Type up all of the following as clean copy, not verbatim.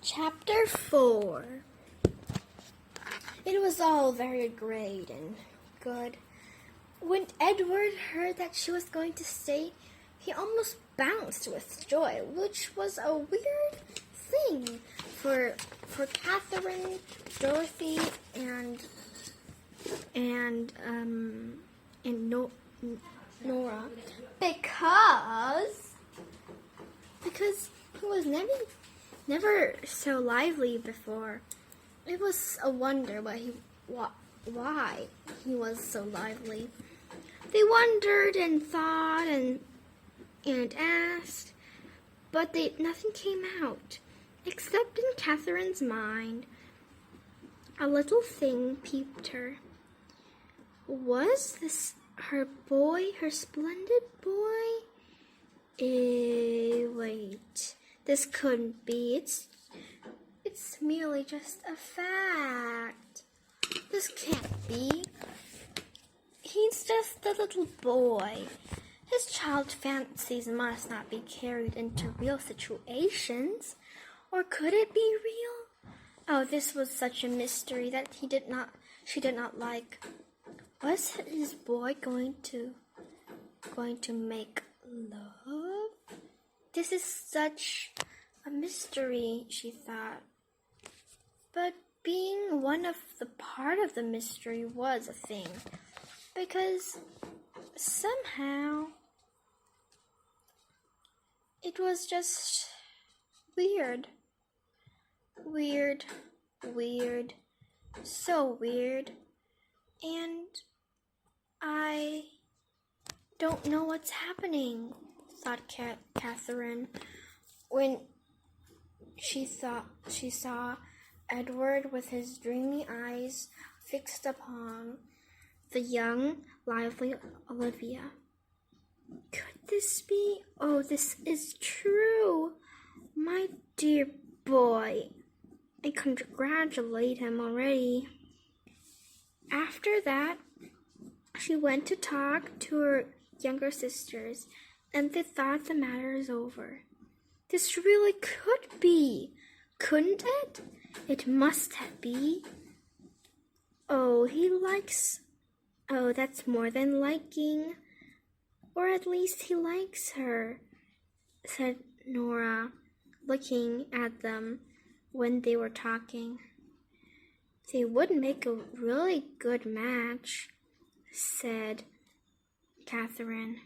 Chapter 4. It was all very great and good. When Edward heard that she was going to stay, he almost bounced with joy, which was a weird thing for Catherine, Dorothy, and Nora, because he was never so lively before. It was a wonder why he was so lively. They wondered and thought and asked, but nothing came out, except in Catherine's mind. A little thing peeped her. Was this her boy, her splendid boy? Wait, this couldn't be. It's merely just a fact. This can't be. He's just a little boy. His child fancies must not be carried into real situations. Or could it be real? Oh, this was such a mystery that she did not like. Was his boy going to make love? This is such a mystery, she thought. But being one of the part of the mystery was a thing, because somehow it was just weird, so weird, and I don't know what's happening, thought Catherine, when she saw Edward with his dreamy eyes fixed upon the young, lively Olivia. Could this be? Oh, this is true. My dear boy. I congratulate him already. After that, she went to talk to her younger sisters, and they thought the matter is over. This really could be, couldn't it? It must be. Oh, that's more than liking. Or at least he likes her, said Nora, looking at them when they were talking. They would make a really good match, said Catherine.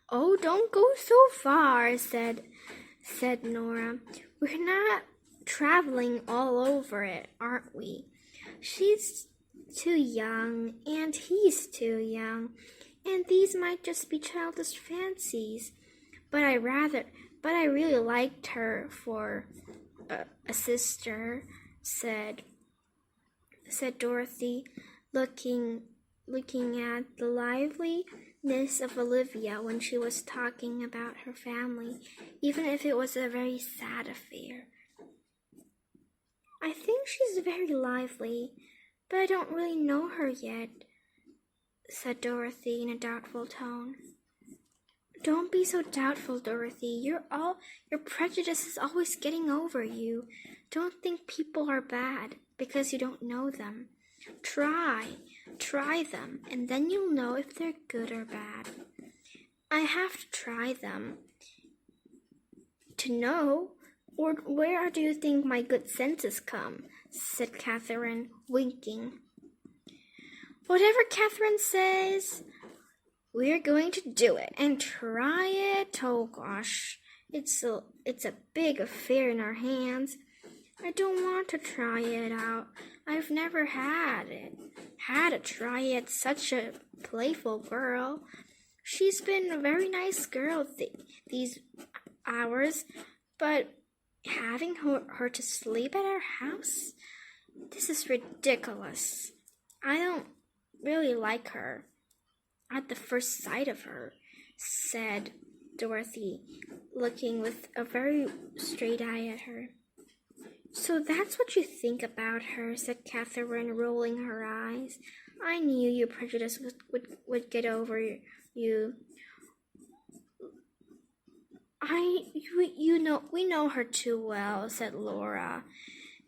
Oh, don't go so far, said Nora. We're not traveling all over it, aren't we? She's too young, and he's too young, and these might just be childish fancies. But I really liked her for a sister, said Dorothy, looking at the liveliness of Olivia when she was talking about her family, even if it was a very sad affair. I think she's very lively, but I don't really know her yet, said Dorothy in a doubtful tone. Don't be so doubtful, Dorothy. Your prejudice is always getting over you. Don't think people are bad because you don't know them. Try them, and then you'll know if they're good or bad. I have to try them to know. Or where do you think my good senses come? Said Catherine, winking. Whatever Catherine says, we're going to do it and try it. Oh gosh, it's a big affair in our hands. I don't want to try it out. I've never had to try it. Such a playful girl. She's been a very nice girl these hours, but having her to sleep at our house? This is ridiculous. I don't really like her at the first sight of her, said Dorothy, looking with a very straight eye at her. So that's what you think about her, said Catherine, rolling her eyes. I knew your prejudice would get over you. We know her too well," said Laura.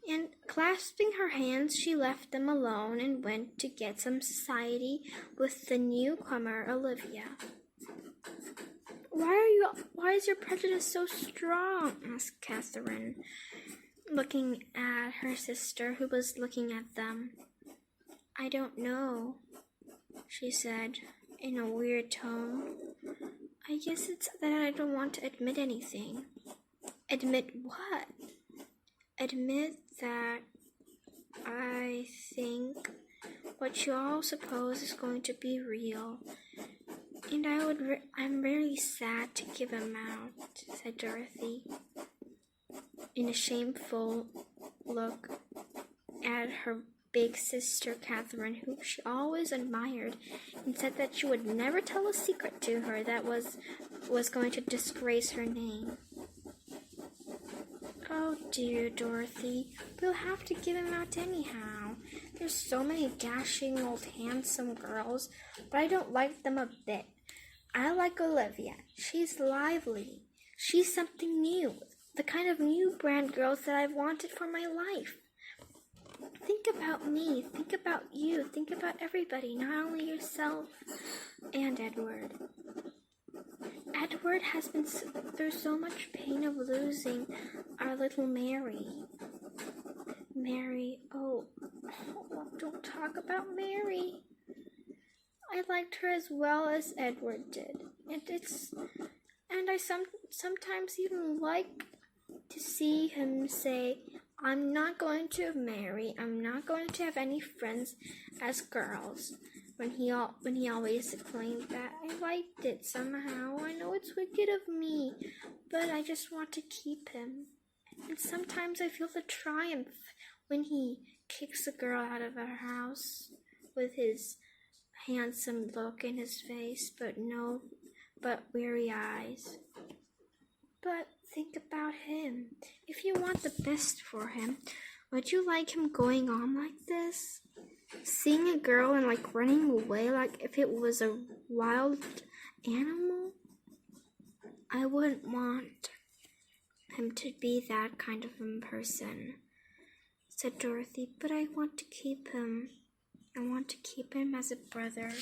And clasping her hands, she left them alone and went to get some society with the newcomer, Olivia. Why is your prejudice so strong?" asked Catherine, looking at her sister, who was looking at them. "I don't know," she said in a weird tone. "I guess it's that I don't want to admit anything." "Admit what?" "Admit that I think what you all suppose is going to be real. And I'm really sad to give him out," said Dorothy, in a shameful look at her big sister Catherine, who she always admired, and said that she would never tell a secret to her that was going to disgrace her name. "Oh dear, Dorothy, we'll have to give him out anyhow. There's so many dashing old handsome girls, but I don't like them a bit. I like Olivia. She's lively. She's something new, the kind of new brand girls that I've wanted for my life. Think about me, think about you, think about everybody, not only yourself and Edward. Edward has been through so much pain of losing our little Mary. Mary, oh, don't talk about Mary. I liked her as well as Edward did, and I sometimes even like to see him say, 'I'm not going to marry. I'm not going to have any friends as girls.' When he always exclaimed that, I liked it somehow. I know it's wicked of me, but I just want to keep him. And sometimes I feel the triumph when he kicks a girl out of her house with his handsome look in his face, but weary eyes. But think about him. If you want the best for him, would you like him going on like this? Seeing a girl and running away like if it was a wild animal? I wouldn't want him to be that kind of a person," said Dorothy, "but I want to keep him. I want to keep him as a brother.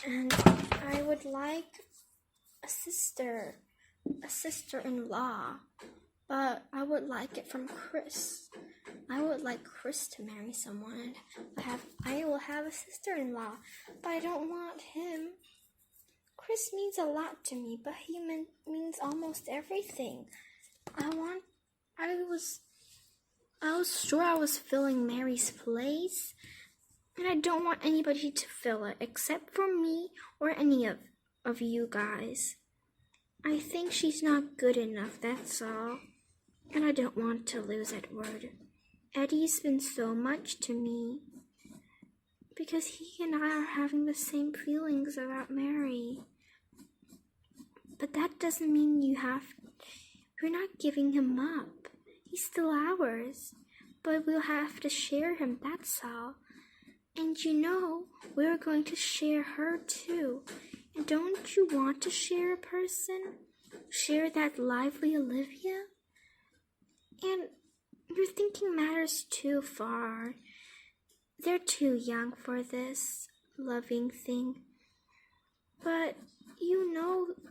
And I would like a sister-in-law, but I would like it from Chris. I would like Chris to marry someone. I will have a sister-in-law, but I don't want him. Chris means a lot to me, but he means almost everything. I was sure I was filling Mary's place, and I don't want anybody to fill it except for me or any of you guys. I think she's not good enough, that's all. And I don't want to lose Edward. Eddie's been so much to me, because he and I are having the same feelings about Mary. But that doesn't mean we're not giving him up. He's still ours, but we'll have to share him, that's all. And we're going to share her too. And don't you want to share a person? Share that lively Olivia? And you're thinking matters too far. They're too young for this loving thing. But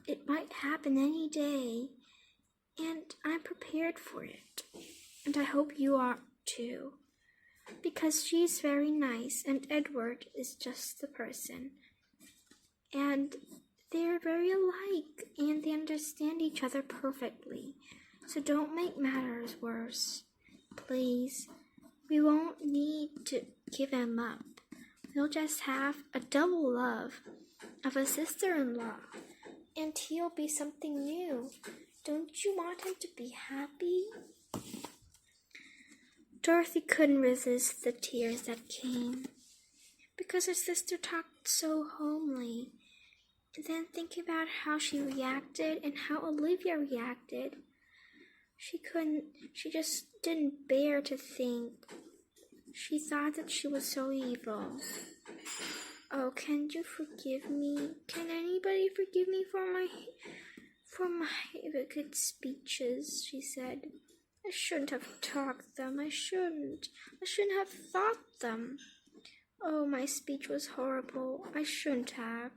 it might happen any day. And I'm prepared for it. And I hope you are too. Because she's very nice and Edward is just the person. And they're very alike and they understand each other perfectly. So don't make matters worse. Please, we won't need to give him up. We'll just have a double love of a sister-in-law, and he'll be something new. Don't you want him to be happy?" Dorothy couldn't resist the tears that came, because her sister talked so homely. And then thinking about how she reacted and how Olivia reacted, she just didn't bear to think. She thought that she was so evil. "Oh, can you forgive me? Can anybody forgive me For my wicked speeches, she said. I shouldn't have talked them. I shouldn't have thought them. Oh, my speech was horrible. I shouldn't have.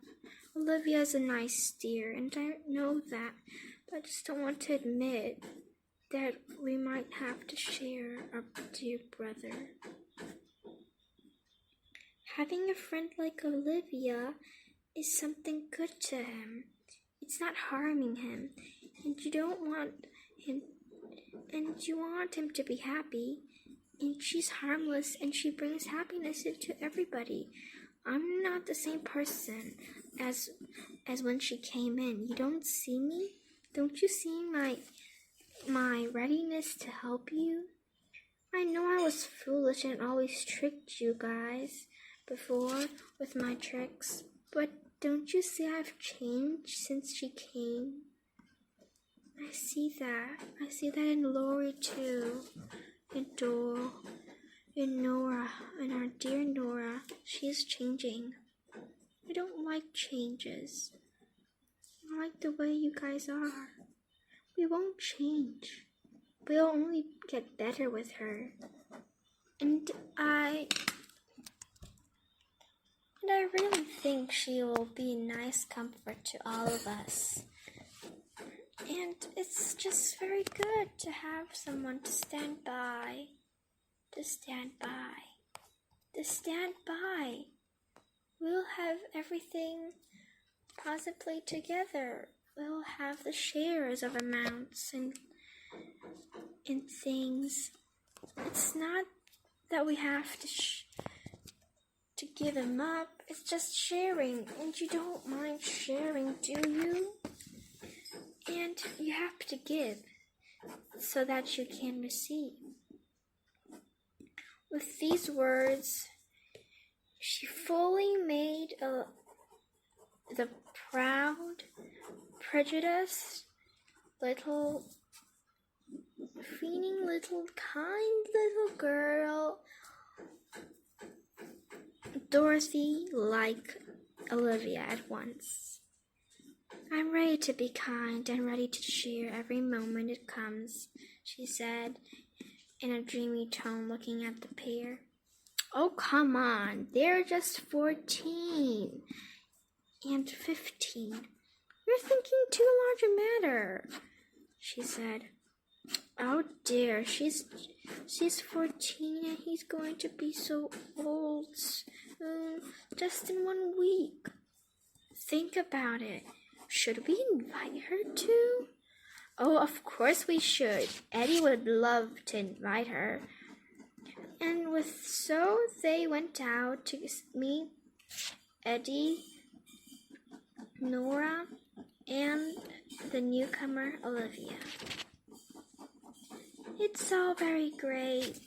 Olivia's a nice dear, and I know that, but I just don't want to admit that we might have to share our dear brother. Having a friend like Olivia is something good to him. It's not harming him, and you want him to be happy. And she's harmless, and she brings happiness to everybody. I'm not the same person as when she came in. You don't see me? Don't you see my readiness to help you? I know I was foolish and always tricked you guys before with my tricks, but don't you see I've changed since she came? I see that. I see that in Lori too. In Dora, in Nora, and our dear Nora, she is changing. I don't like changes. I like the way you guys are. We won't change. We'll only get better with her. And I really think she will be a nice comfort to all of us. And it's just very good to have someone to stand by. We'll have everything possibly together. We'll have the shares of amounts and things. It's not that we have to give them up. It's just sharing. And you don't mind sharing, do you? And you have to give so that you can receive. With these words, she fully made the proud, prejudiced, feigning kind little girl, Dorothy, like Olivia at once. I'm ready to be kind and ready to share every moment it comes, she said in a dreamy tone, looking at the pair. Oh, come on, they're just 14 and 15. You're thinking too large a matter, she said. Oh dear, she's 14 and he's going to be so old soon, just in 1 week. Think about it. Should we invite her too? Oh, of course we should. Eddie would love to invite her. And so they went out to meet Eddie, Nora, and the newcomer, Olivia. It's all very great,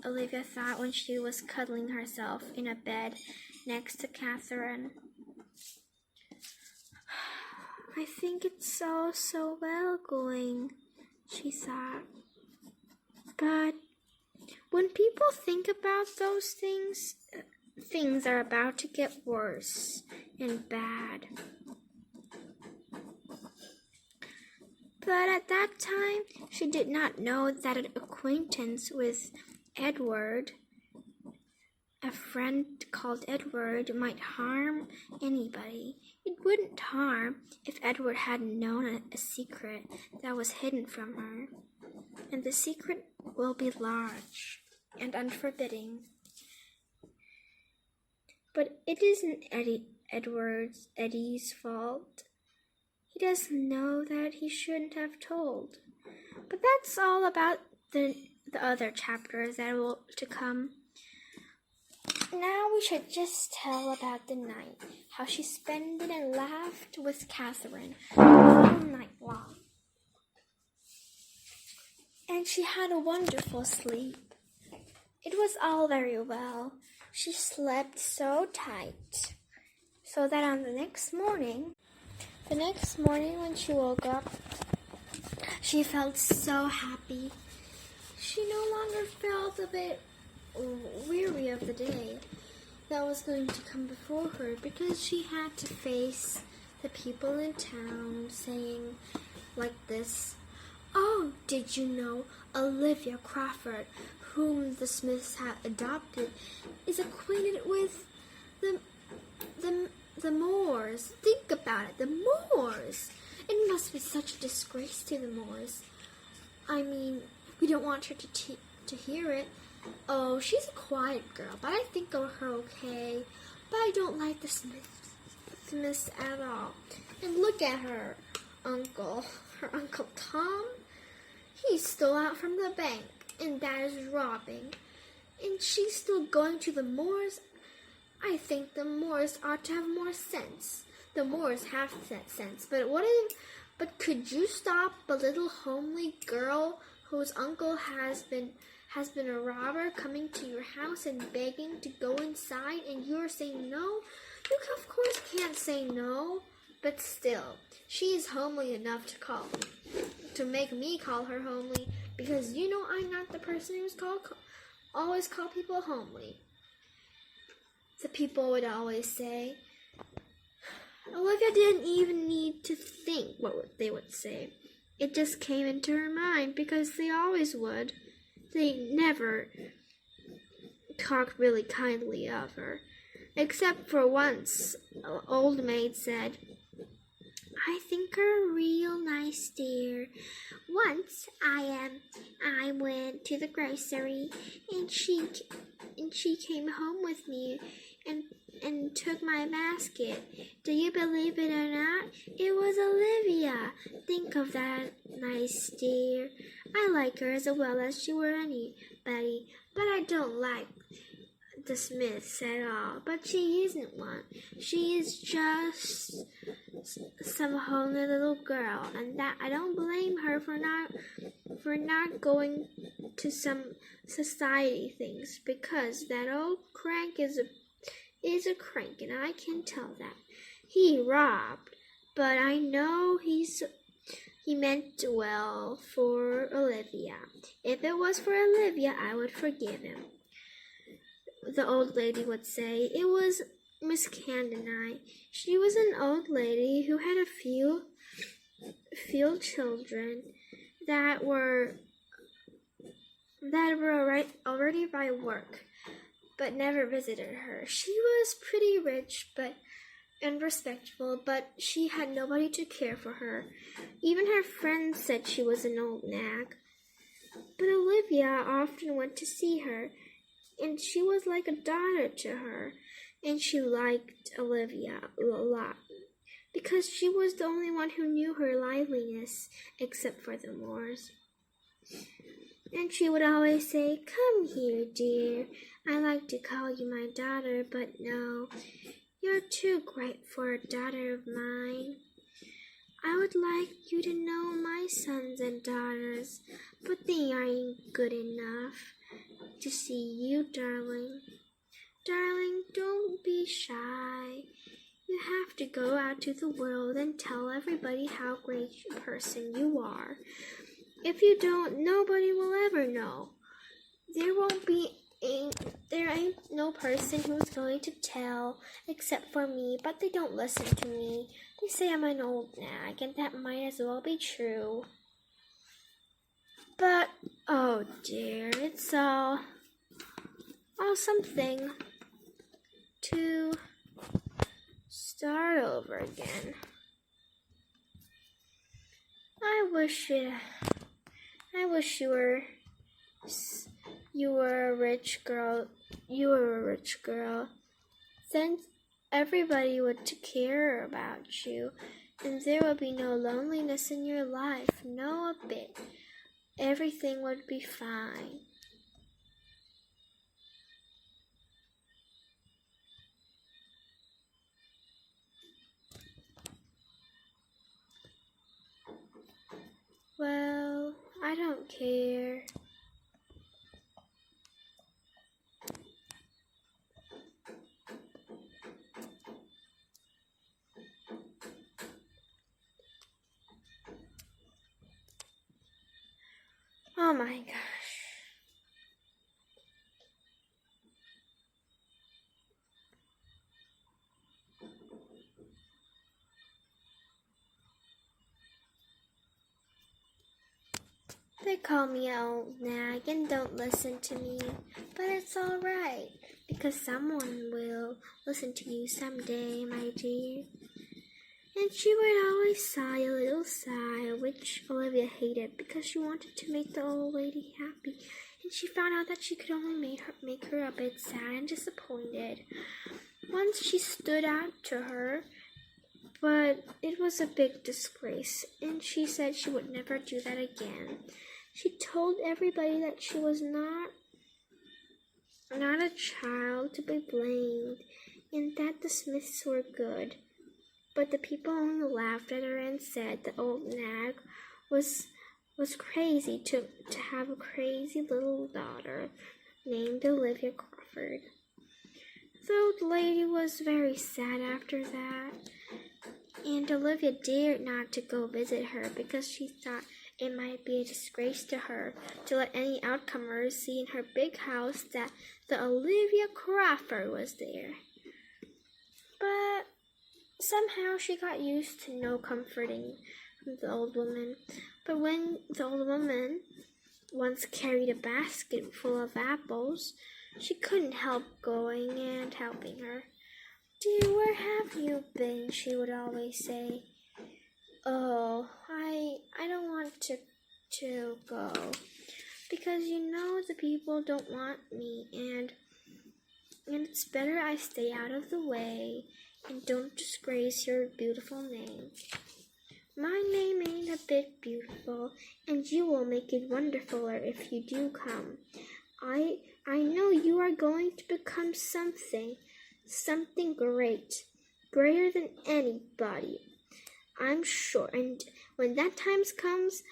Olivia thought when she was cuddling herself in a bed next to Catherine. I think it's all so well going, she thought. But when people think about those things, things are about to get worse and bad. But at that time, she did not know that an acquaintance with Edward, a friend called Edward, might harm anybody. It wouldn't harm if Edward hadn't known a secret that was hidden from her. And the secret will be large and unforbidding. But it isn't Eddie's fault. He doesn't know that he shouldn't have told. But that's all about the other chapters that will to come. Now we should just tell about the night, how she spent it and laughed with Catherine all night long. And she had a wonderful sleep. It was all very well. She slept so tight, so that on the next morning when she woke up, she felt so happy. She no longer felt a bit weary of the day that was going to come before her, because she had to face the people in town saying like this. Oh, did you know Olivia Crawford, whom the Smiths have adopted, is acquainted with the Moores? Think about it, the Moores! It must be such a disgrace to the Moores. I mean, we don't want her to hear it. Oh, she's a quiet girl, but I think of her okay. But I don't like the Smiths at all. And look at her uncle Tom. He stole out from the bank, and Dad is robbing. And she's still going to the Moores. I think the Moores ought to have more sense. The Moores have that sense, but could you stop a little homely girl whose uncle has been a robber coming to your house and begging to go inside, and you're saying no? You of course can't say no, but still, she is homely enough to make me call her homely, because you know I'm not the person who's always call people homely. The people would always say. Olivia didn't even need to think what they would say. It just came into her mind because they always would. They never talked really kindly of her. Except for once, an old maid said, I think her real nice, dear. Once I went to the grocery and she came home with me and took my basket. Do you believe it or not? It was Olivia. Think of that, nice dear. I like her as well as she were anybody, but I don't like the Smiths at all. But she isn't one. She is just some homely little girl, and that I don't blame her for not going to some society things, because that old crank is a crank, and I can tell that. He robbed, but I know he meant well for Olivia. If it was for Olivia, I would forgive him. The old lady would say. It was Miss Candidate. She was an old lady who had a few children that were already by work, but never visited her. She was pretty rich and respectable, but she had nobody to care for her. Even her friends said she was an old nag. But Olivia often went to see her, and she was like a daughter to her, and she liked Olivia a lot, because she was the only one who knew her liveliness, except for the Moores. And she would always say, Come here, dear. I like to call you my daughter, but no, you're too great for a daughter of mine. I would like you to know my sons and daughters, but they aren't good enough to see you, darling. Darling, don't be shy. You have to go out to the world and tell everybody how great a person you are. If you don't, nobody will ever know. There ain't no person who's going to tell except for me, but they don't listen to me. They say I'm an old nag, and that might as well be true. But, oh dear, it's all something to start over again. I wish you were a rich girl. Then everybody would care about you, and there would be no loneliness in your life, no a bit. Everything would be fine. Well, I don't care. Oh my gosh. They call me an old nag and don't listen to me, but it's all right, because someone will listen to you someday, my dear. And she would always sigh a little sigh, which Olivia hated because she wanted to make the old lady happy, and she found out that she could only make her a bit sad and disappointed. Once she stood out to her, but it was a big disgrace, and she said she would never do that again. She told everybody that she was not a child to be blamed, and that the Smiths were good. But the people only laughed at her and said the old nag was crazy to have a crazy little daughter named Olivia Crawford. The old lady was very sad after that, and Olivia dared not to go visit her because she thought it might be a disgrace to her to let any outcomers see in her big house that the Olivia Crawford was there. But somehow she got used to no comforting from the old woman. But when the old woman once carried a basket full of apples, she couldn't help going and helping her. "Dear, where have you been?" she would always say. "Oh, I don't want to go, because the people don't want me, and it's better I stay out of the way and don't disgrace your beautiful name. My name ain't a bit beautiful, and you will make it wonderfuler if you do come. I know you are going to become something great, greater than anybody, I'm sure, and when that time comes,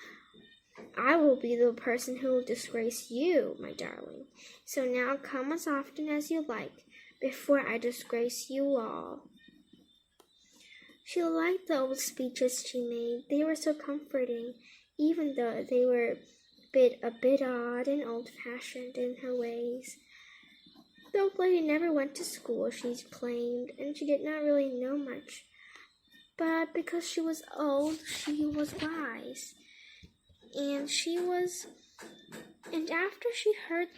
I will be the person who will disgrace you, my darling. So now come as often as you like, before I disgrace you all." She liked the old speeches she made. They were so comforting, even though they were a bit odd and old-fashioned in her ways. The old lady never went to school, she claimed, and she did not really know much. But because she was old, she was wise. And after she heard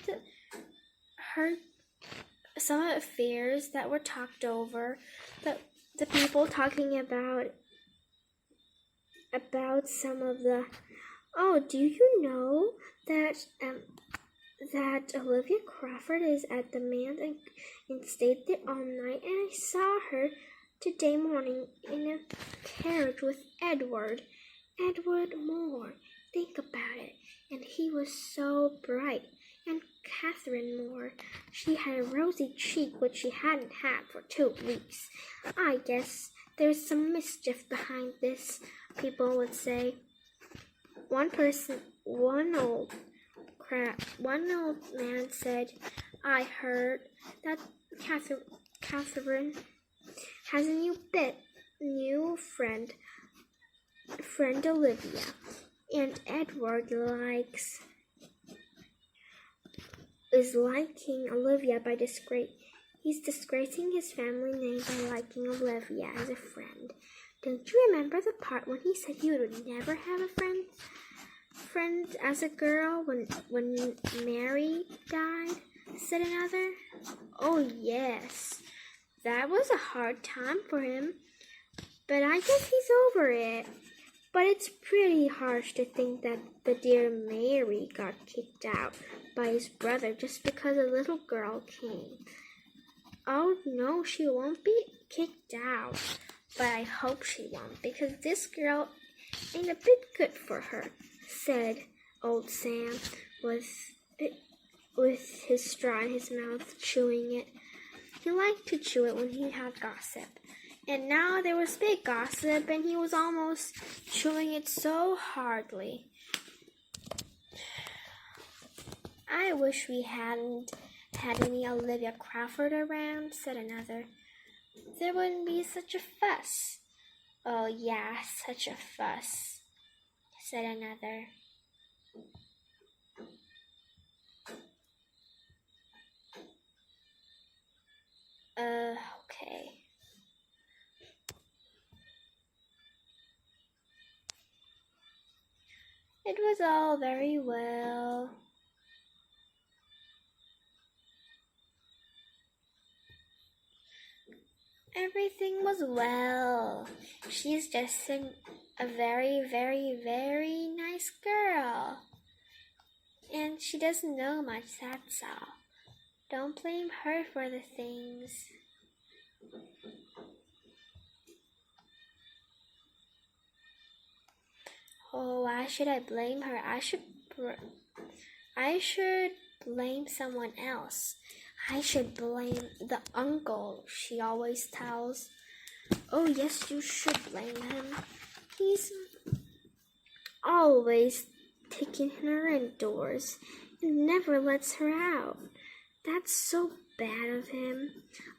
some affairs that were talked over, the people talking about some of the, "Oh, do you know that Olivia Crawford is at the manse and stayed there all night, and I saw her today morning in a carriage with Edward Moore. Think about it. And he was so bright. And Catherine Moore, she had a rosy cheek which she hadn't had for 2 weeks. I guess there's some mischief behind this," people would say. One old man said, "I heard that Catherine has a new friend Olivia, and Edward is liking Olivia by he's disgracing his family name by liking Olivia as a friend. Don't you remember the part when he said he would never have a friend as a girl when Mary died?" said another. "Oh, yes. That was a hard time for him, but I guess he's over it. But it's pretty harsh to think that the dear Mary got kicked out by his brother just because a little girl came. Oh, no, she won't be kicked out, but I hope she won't, because this girl ain't a bit good for her," said old Sam with his straw in his mouth, chewing it. He liked to chew it when he had gossip. And now there was big gossip, and he was almost chewing it so hardly. "I wish we hadn't had any Olivia Crawford around," said another. "There wouldn't be such a fuss." "Oh, yeah, such a fuss," said another. Okay. It was was all very well. Everything was well. She's just a very, very, very nice girl. And she doesn't know much, that's all. Don't blame her for the things. Oh, why should I blame her? I should blame someone else. I should blame the uncle she always tells. Oh, yes, you should blame him. He's always taking her indoors and never lets her out. That's so bad of him.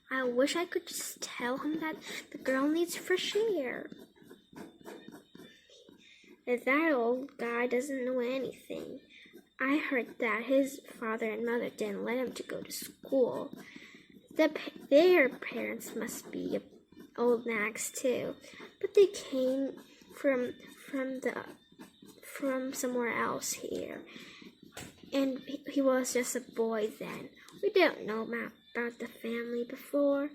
I wish I could just tell him that the girl needs fresh air. That old guy doesn't know anything. I heard that his father and mother didn't let him to go to school. Their parents must be old nags too, but they came from somewhere else here, and he was just a boy then. We didn't know about the family before,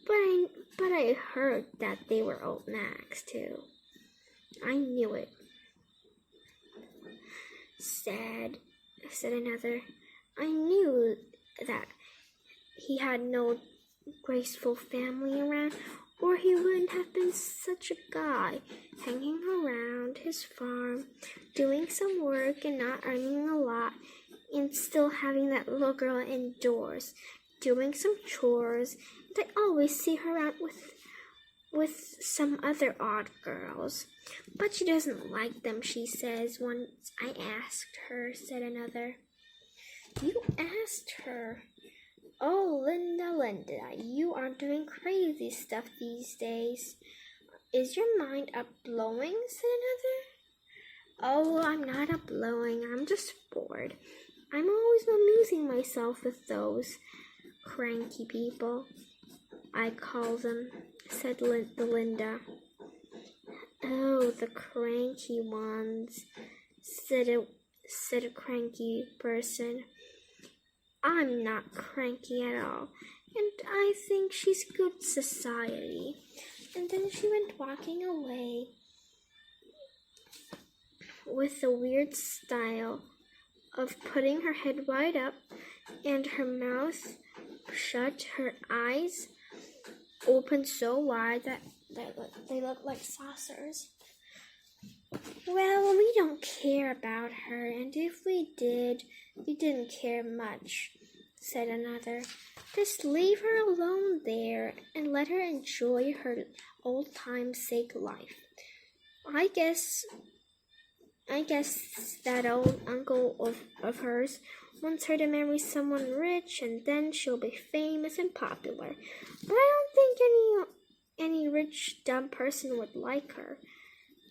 but I heard that they were old nags too. I knew it. Said another. I knew that he had no graceful family around, or he wouldn't have been such a guy, hanging around his farm, doing some work and not earning a lot, and still having that little girl indoors, doing some chores. And I always see her out with some other odd girls. But she doesn't like them, she says. Once I asked her, said another. You asked her? Oh, Linda, you are doing crazy stuff these days. Is your mind up-blowing, said another. Oh, I'm not up-blowing, I'm just bored. I'm always amusing myself with those cranky people, I call them, said Linda. Oh, the cranky ones, said a cranky person. I'm not cranky at all, and I think she's good society. And then she went walking away with a weird style of putting her head wide up and her mouth shut, her eyes opened so wide that they looked like saucers. Well, we don't care about her, and if we did, we didn't care much, said another. Just leave her alone there and let her enjoy her old-time-sake life. I guess that old uncle of hers wants her to marry someone rich, and then she'll be famous and popular. But I don't think any rich, dumb person would like her.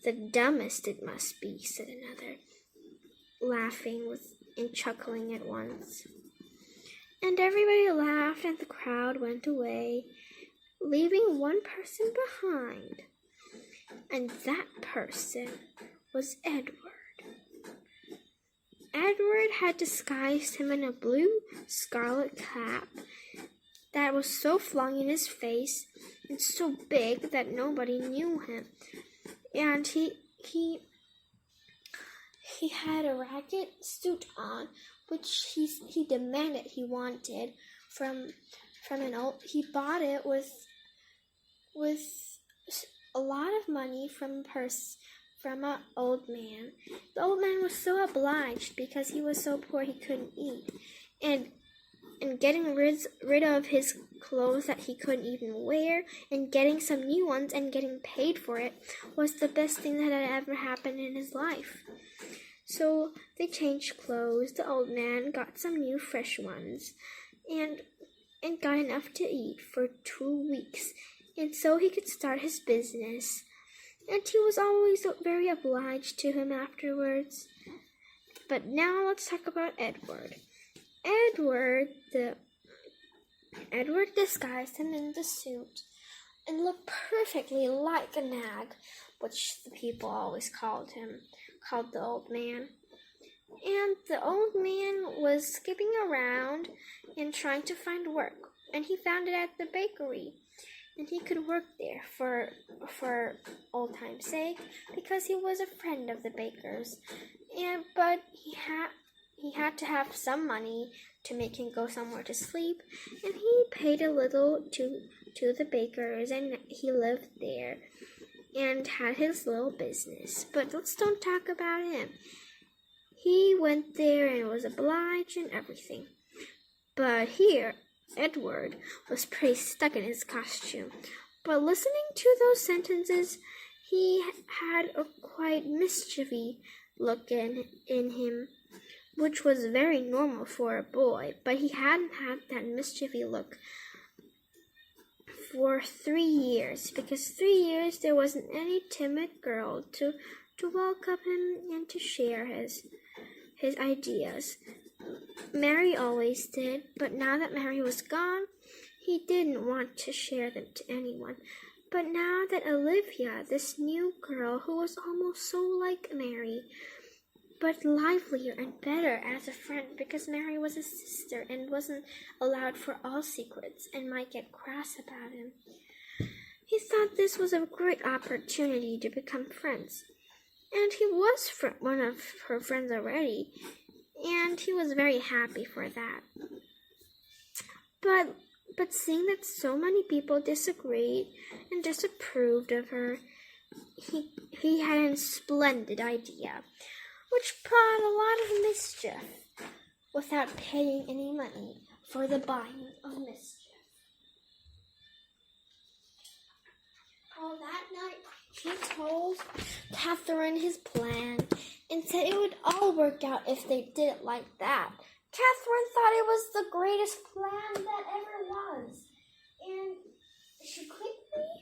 The dumbest it must be, said another, laughing and chuckling at once. And everybody laughed, and the crowd went away, leaving one person behind. And that person was Edward. Edward had disguised him in a blue scarlet cap that was so flung in his face and so big that nobody knew him. And he had a ragged suit on, which he demanded he wanted from an old. He bought it with a lot of money from an old man. The old man was so obliged because he was so poor he couldn't eat, and getting rid of his clothes that he couldn't even wear, and getting some new ones and getting paid for it was the best thing that had ever happened in his life. So they changed clothes. The old man got some new fresh ones and got enough to eat for 2 weeks, and so he could start his business. And he was always very obliged to him afterwards. But now let's talk about Edward. Edward disguised him in the suit and looked perfectly like a nag, which the people always called called the old man. And the old man was skipping around and trying to find work. And he found it at the bakery. And he could work there for old time's sake, because he was a friend of the baker's. But he had to have some money to make him go somewhere to sleep, and he paid a little to the baker's, and he lived there and had his little business. But let's don't talk about him. He went there and was obliged and everything. But here, Edward was pretty stuck in his costume. But listening to those sentences, he had a quite mischievy look in him, which was very normal for a boy. But he hadn't had that mischievy look for 3 years, because 3 years there wasn't any timid girl to welcome him and to share his ideas. Mary always did, but now that Mary was gone, he didn't want to share them to anyone. But now that Olivia, this new girl who was almost so like Mary, but livelier and better as a friend, because Mary was a sister and wasn't allowed for all secrets and might get cross about him, he thought this was a great opportunity to become friends. And he was one of her friends already, and he was very happy for that. But seeing that so many people disagreed and disapproved of her, he had a splendid idea, which brought a lot of mischief without paying any money for the buying of mischief. That night, he told Catherine his plan and said it would all work out if they did it like that. Catherine thought it was the greatest plan that ever was, and she quickly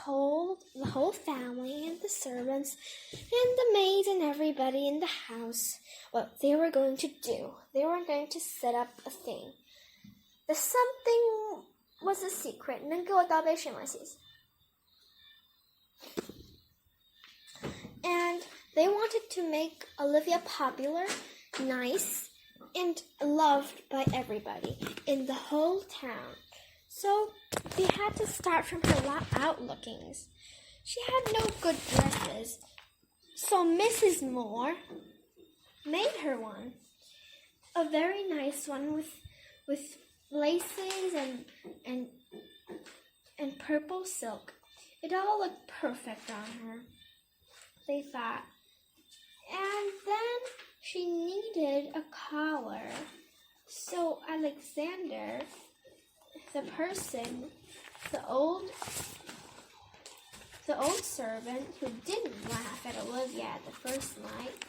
told the whole family and the servants and the maids and everybody in the house what they were going to do. They were going to set up a thing. The something was a secret. 能给我倒杯水吗，谢谢。And they wanted to make Olivia popular, nice, and loved by everybody in the whole town. So they had to start from her outlookings. She had no good dresses, so Mrs. Moore made her one. A very nice one with laces and purple silk. It all looked perfect on her, they thought. And then she needed a collar. So Alexander, the old servant who didn't laugh at Olivia at the first night,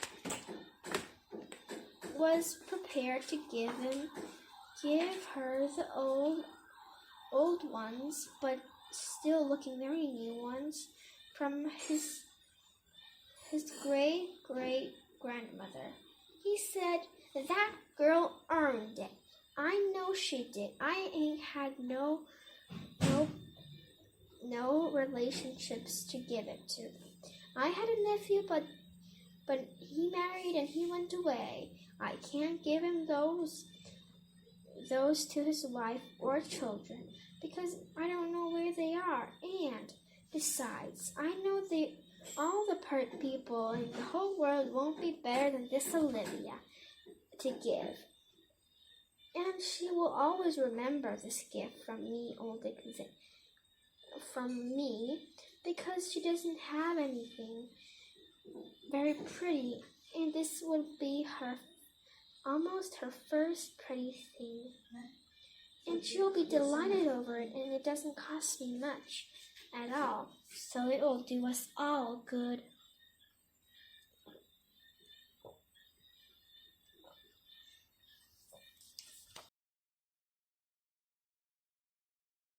was prepared to give her the old ones, but still looking very new ones, from his great grandmother. He said, "That girl earned it. I know she did. I ain't had no relationships to give it to. I had a nephew, but he married and he went away. I can't give him those to his wife or children, because I don't know where they are. And besides, I know all the people in the whole world won't be better than this Olivia to give. And she will always remember this gift from me, because she doesn't have anything very pretty, and this would be almost her first pretty thing. And she'll be delighted over it, and it doesn't cost me much at all, so it will do us all good